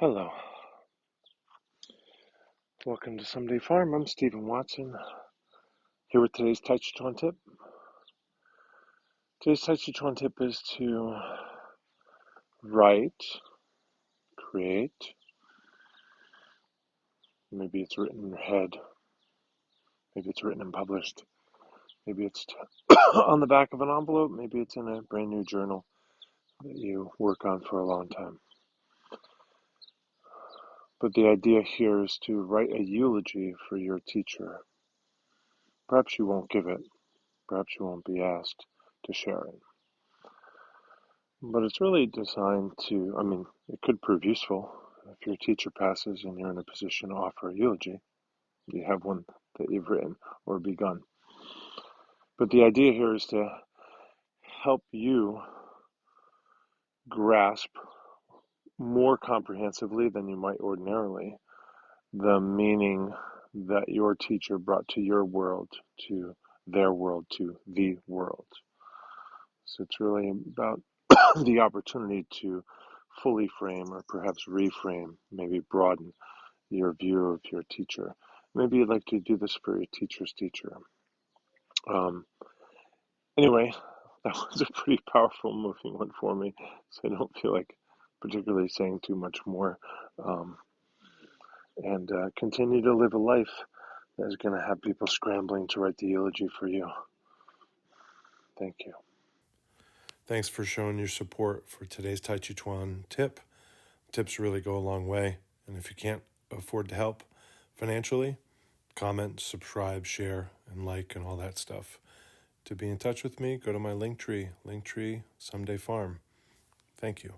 Hello, welcome to Someday Farm. I'm Stephen Watson, here with today's Tàijíquán Tip. Today's Tàijíquán Tip is to write, create, maybe it's written in your head, maybe it's written and published, maybe it's on the back of an envelope, maybe it's in a brand new journal that you work on for a long time. But the idea here is to write a eulogy for your teacher. Perhaps you won't give it, perhaps you won't be asked to share it. But it's really designed to, it could prove useful if your teacher passes and you're in a position to offer a eulogy. You have one that you've written or begun. But the idea here is to help you grasp more comprehensively than you might ordinarily the meaning that your teacher brought to your world, to their world, to the world. So it's really about the opportunity to fully frame or perhaps reframe, maybe broaden your view of your teacher. Maybe you'd like to do this for your teacher's teacher. Anyway, that was a pretty powerful, moving one for me, so I don't feel like particularly saying too much more. And continue to live a life that is going to have people scrambling to write the eulogy for you. Thank you. Thanks for showing your support for today's Tàijíquán Tip. Tips really go a long way, and if you can't afford to help financially, comment, subscribe, share, and like, and all that stuff. To be in touch with me, go to my Linktree, Someday Farm. Thank you.